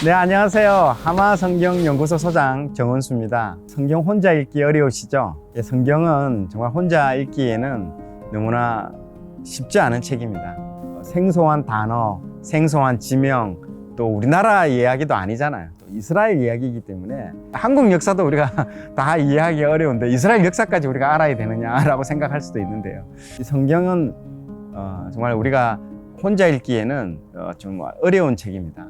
네, 안녕하세요. 하마성경연구소 소장 정원수입니다. 성경 혼자 읽기 어려우시죠? 성경은 정말 혼자 읽기에는 너무나 쉽지 않은 책입니다. 생소한 단어, 생소한 지명, 또 우리나라 이야기도 아니잖아요. 또 이스라엘 이야기이기 때문에 한국 역사도 우리가 다 이해하기 어려운데 이스라엘 역사까지 우리가 알아야 되느냐라고 생각할 수도 있는데요. 이 성경은 정말 우리가 혼자 읽기에는 좀 어려운 책입니다.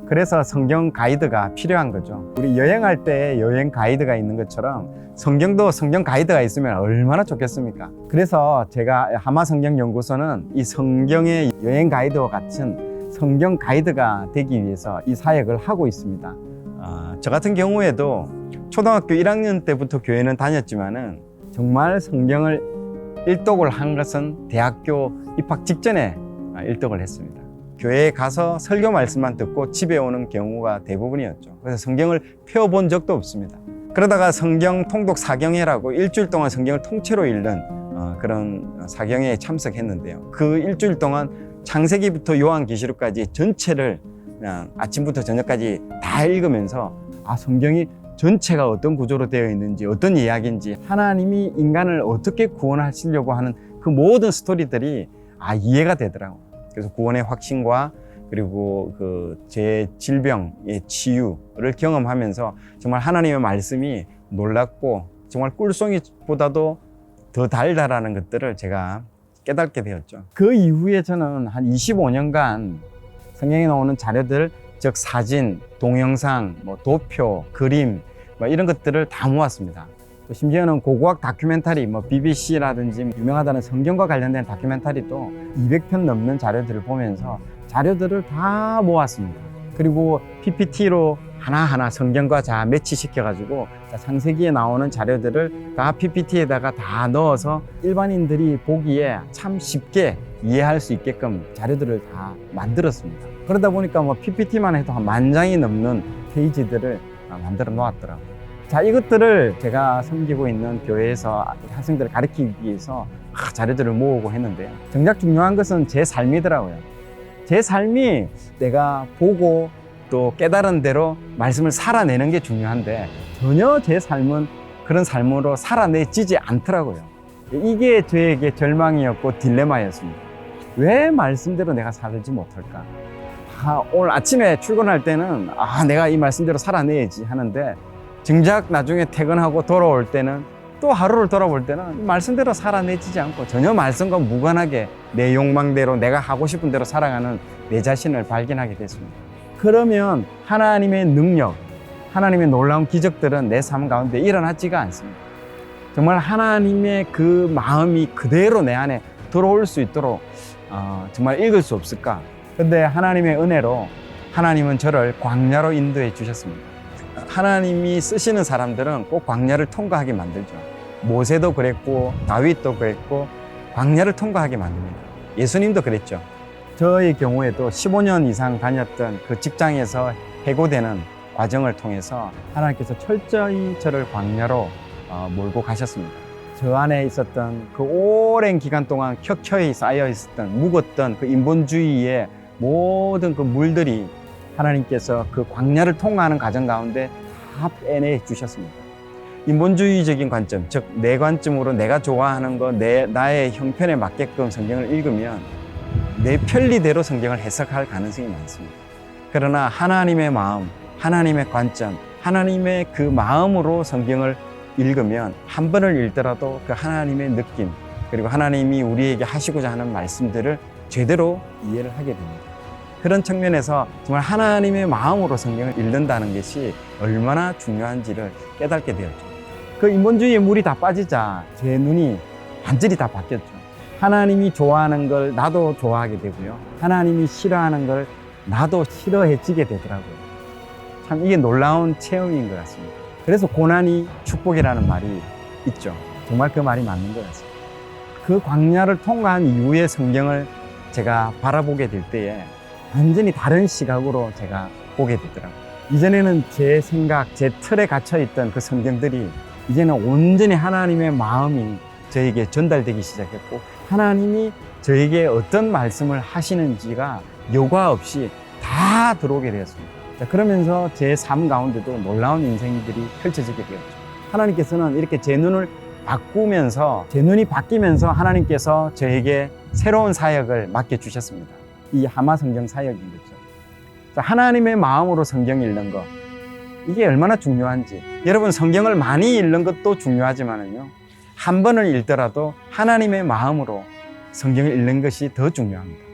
그래서 성경 가이드가 필요한 거죠. 우리 여행할 때 여행 가이드가 있는 것처럼 성경도 성경 가이드가 있으면 얼마나 좋겠습니까? 그래서 제가 하마성경연구소는 이 성경의 여행 가이드와 같은 성경 가이드가 되기 위해서 이 사역을 하고 있습니다. 저 같은 경우에도 초등학교 1학년 때부터 교회는 다녔지만은 정말 성경을 일독을 한 것은 대학교 입학 직전에 일독을 했습니다. 교회에 가서 설교 말씀만 듣고 집에 오는 경우가 대부분이었죠. 그래서 성경을 펴본 적도 없습니다. 그러다가 성경 통독 사경회라고 일주일 동안 성경을 통째로 읽는 그런 사경회에 참석했는데요. 그 일주일 동안 창세기부터 요한계시록까지 전체를 그냥 아침부터 저녁까지 다 읽으면서 성경이 전체가 어떤 구조로 되어 있는지, 어떤 이야기인지, 하나님이 인간을 어떻게 구원하시려고 하는 그 모든 스토리들이 이해가 되더라고요. 그래서 구원의 확신과 그리고 그 제 질병의 치유를 경험하면서 정말 하나님의 말씀이 놀랍고 정말 꿀송이보다도 더 달달하는 것들을 제가 깨닫게 되었죠. 그 이후에 저는 한 25년간 성경에 나오는 자료들, 즉 사진, 동영상, 도표, 그림 이런 것들을 다 모았습니다. 또 심지어는 고고학 다큐멘터리, BBC라든지 유명하다는 성경과 관련된 다큐멘터리도 200편 넘는 자료들을 보면서 자료들을 다 모았습니다. 그리고 PPT로 하나하나 성경과 매치시켜가지고 창세기에 나오는 자료들을 다 PPT에다가 다 넣어서 일반인들이 보기에 참 쉽게 이해할 수 있게끔 자료들을 다 만들었습니다. 그러다 보니까 PPT만 해도 한 10,000장이 넘는 페이지들을 만들어 놓았더라고요. 이것들을 제가 섬기고 있는 교회에서 학생들을 가르치기 위해서 자료들을 모으고 했는데요. 정작 중요한 것은 제 삶이더라고요. 제 삶이 내가 보고 또 깨달은 대로 말씀을 살아내는 게 중요한데 전혀 제 삶은 그런 삶으로 살아내지지 않더라고요. 이게 저에게 절망이었고 딜레마였습니다. 왜 말씀대로 내가 살지 못할까? 오늘 아침에 출근할 때는 내가 이 말씀대로 살아내야지 하는데 정작 나중에 퇴근하고 돌아올 때는 또 하루를 돌아볼 때는 말씀대로 살아내지지 않고 전혀 말씀과 무관하게 내 욕망대로 내가 하고 싶은 대로 살아가는 내 자신을 발견하게 됐습니다. 그러면 하나님의 능력, 하나님의 놀라운 기적들은 내 삶 가운데 일어나지가 않습니다. 정말 하나님의 그 마음이 그대로 내 안에 들어올 수 있도록 정말 읽을 수 없을까? 근데 하나님의 은혜로 하나님은 저를 광야로 인도해 주셨습니다. 하나님이 쓰시는 사람들은 꼭 광야를 통과하게 만들죠. 모세도 그랬고 다윗도 그랬고 광야를 통과하게 만듭니다. 예수님도 그랬죠. 저의 경우에도 15년 이상 다녔던 그 직장에서 해고되는 과정을 통해서 하나님께서 철저히 저를 광야로 몰고 가셨습니다. 저 안에 있었던 그 오랜 기간 동안 켜켜이 쌓여 있었던 묵었던 그 인본주의의 모든 그 물들이 하나님께서 그 광야를 통과하는 과정 가운데 다 빼내 주셨습니다. 인본주의적인 관점, 즉 내 관점으로 내가 좋아하는 거, 나의 형편에 맞게끔 성경을 읽으면 내 편리대로 성경을 해석할 가능성이 많습니다. 그러나 하나님의 마음, 하나님의 관점, 하나님의 그 마음으로 성경을 읽으면 한 번을 읽더라도 그 하나님의 느낌, 그리고 하나님이 우리에게 하시고자 하는 말씀들을 제대로 이해를 하게 됩니다. 그런 측면에서 정말 하나님의 마음으로 성경을 읽는다는 것이 얼마나 중요한지를 깨닫게 되었죠. 그 인본주의의 물이 다 빠지자 제 눈이 완전히 다 바뀌었죠. 하나님이 좋아하는 걸 나도 좋아하게 되고요. 하나님이 싫어하는 걸 나도 싫어해지게 되더라고요. 참 이게 놀라운 체험인 것 같습니다. 그래서 고난이 축복이라는 말이 있죠. 정말 그 말이 맞는 것 같습니다. 그 광야를 통과한 이후의 성경을 제가 바라보게 될 때에 완전히 다른 시각으로 제가 보게 되더라고요. 이전에는 제 생각, 제 틀에 갇혀있던 그 성경들이 이제는 온전히 하나님의 마음이 저에게 전달되기 시작했고 하나님이 저에게 어떤 말씀을 하시는지가 여과 없이 다 들어오게 되었습니다. 자, 그러면서 제 삶 가운데도 놀라운 인생들이 펼쳐지게 되었죠. 하나님께서는 이렇게 제 눈을 바꾸면서, 제 눈이 바뀌면서 하나님께서 저에게 새로운 사역을 맡겨주셨습니다. 이 하마 성경 사역인 거죠. 자, 하나님의 마음으로 성경 읽는 것, 이게 얼마나 중요한지. 여러분, 성경을 많이 읽는 것도 중요하지만은요, 한 번을 읽더라도 하나님의 마음으로 성경을 읽는 것이 더 중요합니다.